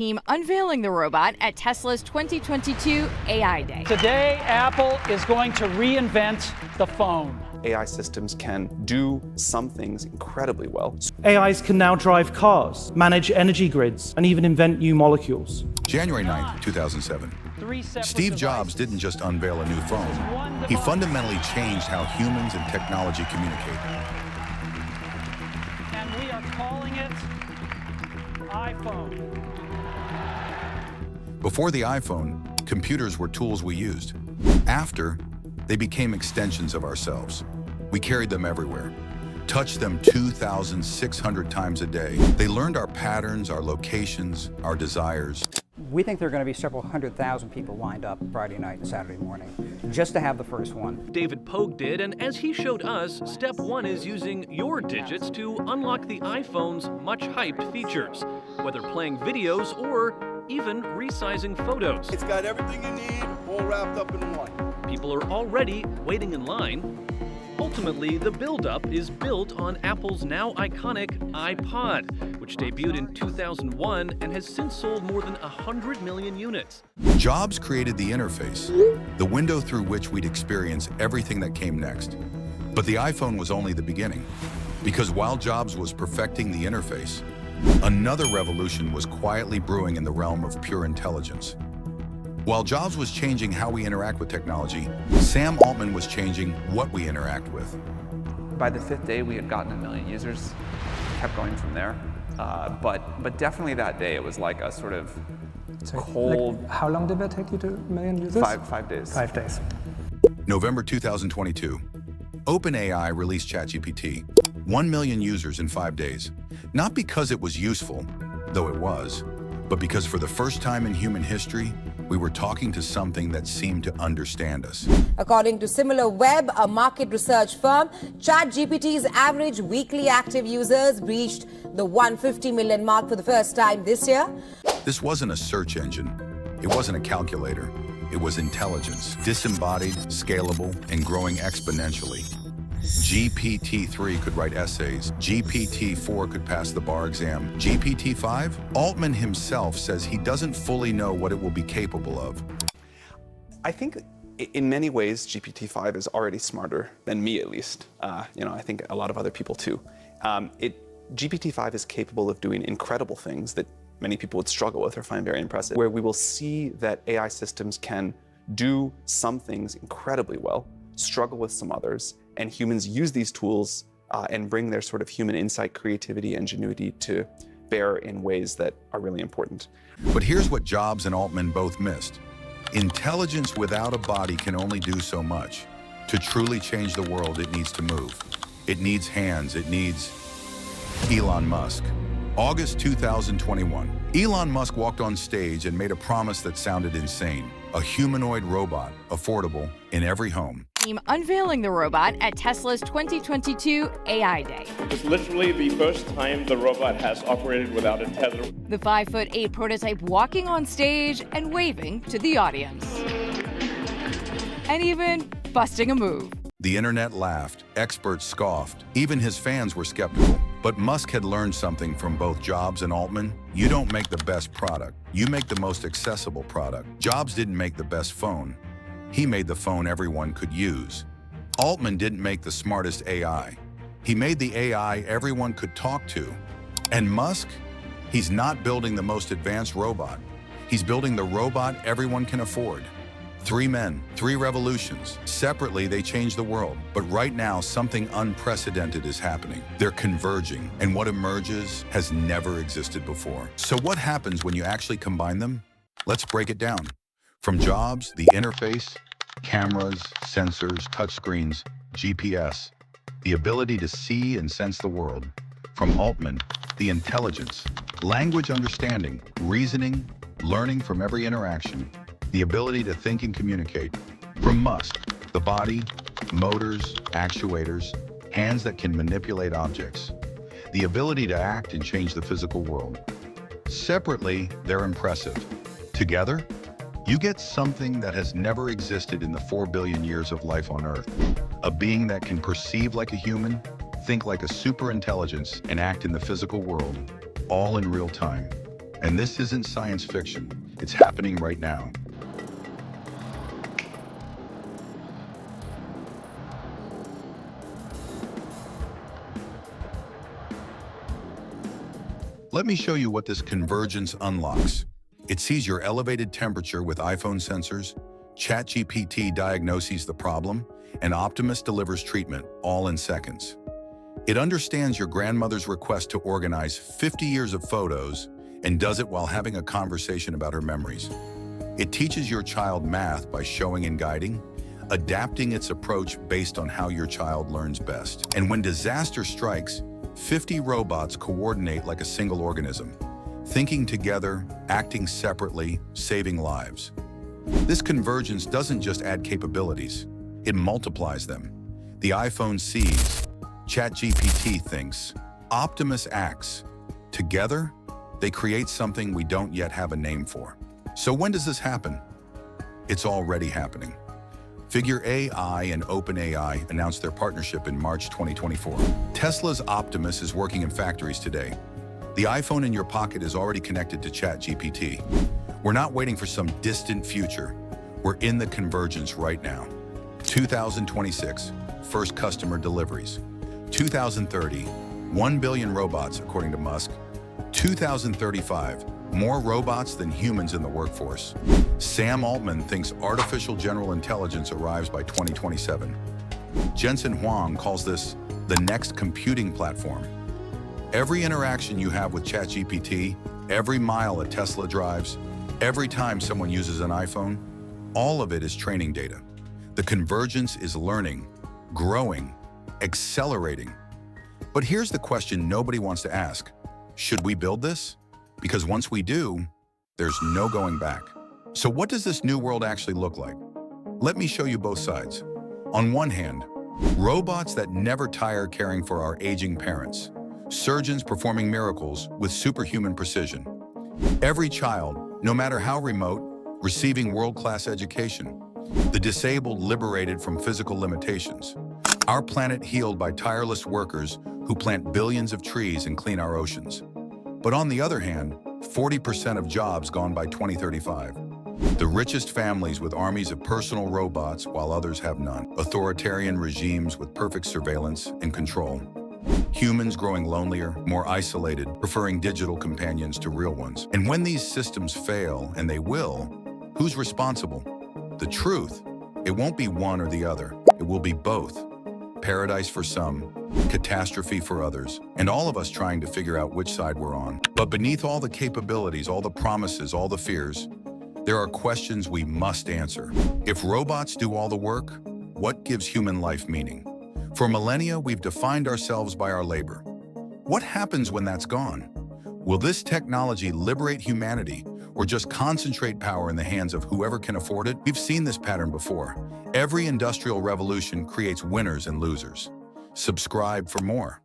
Team unveiling the robot at Tesla's 2022 AI Day. Today, Apple is going to reinvent the phone. AI systems can do some things incredibly well. AIs can now drive cars, manage energy grids, and even invent new molecules. January 9th, 2007. Steve Jobs didn't just unveil a new phone. He fundamentally changed how humans and technology communicate. And we are calling it iPhone. Before the iPhone, computers were tools we used. After, they became extensions of ourselves. We carried them everywhere, touched them 2,600 times a day. They learned our patterns, our locations, our desires. We think there are going to be several 100,000 people lined up Friday night and Saturday morning just to have the first one. David Pogue did, and as he showed us, step one is using your digits to unlock the iPhone's much-hyped features, whether playing videos or even resizing photos. It's got everything you need, all wrapped up in one. People are already waiting in line. Ultimately, the build-up is built on Apple's now iconic iPod, which debuted in 2001 and has since sold more than 100 million units. Jobs created the interface, the window through which we'd experience everything that came next. But the iPhone was only the beginning, because while Jobs was perfecting the interface, another revolution was quietly brewing in the realm of pure intelligence. While Jobs was changing how we interact with technology, Sam Altman was changing what we interact with. By the fifth day, we had gotten 1 million users. Kept going from there. But definitely that day, it was like a sort of cold... Like, how long did that take you to 1 million users? 5 days. 5 days. November 2022. OpenAI released ChatGPT. 1 million users in 5 days. Not because it was useful, though it was, but because for the first time in human history, we were talking to something that seemed to understand us. According to SimilarWeb, a market research firm, ChatGPT's average weekly active users reached the 150 million mark for the first time this year. This wasn't a search engine. It wasn't a calculator. It was intelligence, disembodied, scalable, and growing exponentially. GPT-3 could write essays. GPT-4 could pass the bar exam. GPT-5? Altman himself says he doesn't fully know what it will be capable of. I think in many ways, GPT-5 is already smarter than me, at least. I think a lot of other people too. GPT-5 is capable of doing incredible things that many people would struggle with or find very impressive, where we will see that AI systems can do some things incredibly well, struggle with some others, and humans use these tools and bring their sort of human insight, creativity, ingenuity to bear in ways that are really important. But here's what Jobs and Altman both missed. Intelligence without a body can only do so much. To truly change the world, it needs to move. It needs hands. It needs Elon Musk. August 2021. Elon Musk walked on stage and made a promise that sounded insane. A humanoid robot, affordable, in every home. Team unveiling the robot at Tesla's 2022 AI Day. It's literally the first time the robot has operated without a tether. The 5'8" prototype walking on stage and waving to the audience. And even busting a move. The internet laughed, experts scoffed, even his fans were skeptical. But Musk had learned something from both Jobs and Altman. You don't make the best product, you make the most accessible product. Jobs didn't make the best phone. He made the phone everyone could use. Altman didn't make the smartest AI. He made the AI everyone could talk to. And Musk? He's not building the most advanced robot. He's building the robot everyone can afford. 3 men, 3 revolutions. Separately, they changed the world. But right now, something unprecedented is happening. They're converging, and what emerges has never existed before. So what happens when you actually combine them? Let's break it down. From Jobs, the interface, cameras, sensors, touchscreens, GPS, the ability to see and sense the world. From Altman, the intelligence, language understanding, reasoning, learning from every interaction, the ability to think and communicate. From Musk, the body, motors, actuators, hands that can manipulate objects, the ability to act and change the physical world. Separately, they're impressive. Together, you get something that has never existed in the 4 billion years of life on Earth. A being that can perceive like a human, think like a superintelligence, and act in the physical world, all in real time. And this isn't science fiction. It's happening right now. Let me show you what this convergence unlocks. It sees your elevated temperature with iPhone sensors, ChatGPT diagnoses the problem, and Optimus delivers treatment, all in seconds. It understands your grandmother's request to organize 50 years of photos and does it while having a conversation about her memories. It teaches your child math by showing and guiding, adapting its approach based on how your child learns best. And when disaster strikes, 50 robots coordinate like a single organism, thinking together, acting separately, saving lives. This convergence doesn't just add capabilities, it multiplies them. The iPhone sees, ChatGPT thinks, Optimus acts. Together, they create something we don't yet have a name for. So when does this happen? It's already happening. Figure AI and OpenAI announced their partnership in March 2024. Tesla's Optimus is working in factories today. The iPhone in your pocket is already connected to ChatGPT. We're not waiting for some distant future. We're in the convergence right now. 2026, first customer deliveries. 2030, 1 billion robots, according to Musk. 2035, more robots than humans in the workforce. Sam Altman thinks artificial general intelligence arrives by 2027. Jensen Huang calls this the next computing platform. Every interaction you have with ChatGPT, every mile a Tesla drives, every time someone uses an iPhone, all of it is training data. The convergence is learning, growing, accelerating. But here's the question nobody wants to ask. Should we build this? Because once we do, there's no going back. So what does this new world actually look like? Let me show you both sides. On one hand, robots that never tire caring for our aging parents. Surgeons performing miracles with superhuman precision. Every child, no matter how remote, receiving world-class education. The disabled liberated from physical limitations. Our planet healed by tireless workers who plant billions of trees and clean our oceans. But on the other hand, 40% of jobs gone by 2035. The richest families with armies of personal robots while others have none. Authoritarian regimes with perfect surveillance and control. Humans growing lonelier, more isolated, preferring digital companions to real ones. And when these systems fail, and they will, who's responsible? The truth, it won't be one or the other. It will be both. Paradise for some, catastrophe for others, and all of us trying to figure out which side we're on. But beneath all the capabilities, all the promises, all the fears, there are questions we must answer. If robots do all the work, what gives human life meaning? For millennia, we've defined ourselves by our labor. What happens when that's gone? Will this technology liberate humanity or just concentrate power in the hands of whoever can afford it? We've seen this pattern before. Every industrial revolution creates winners and losers. Subscribe for more.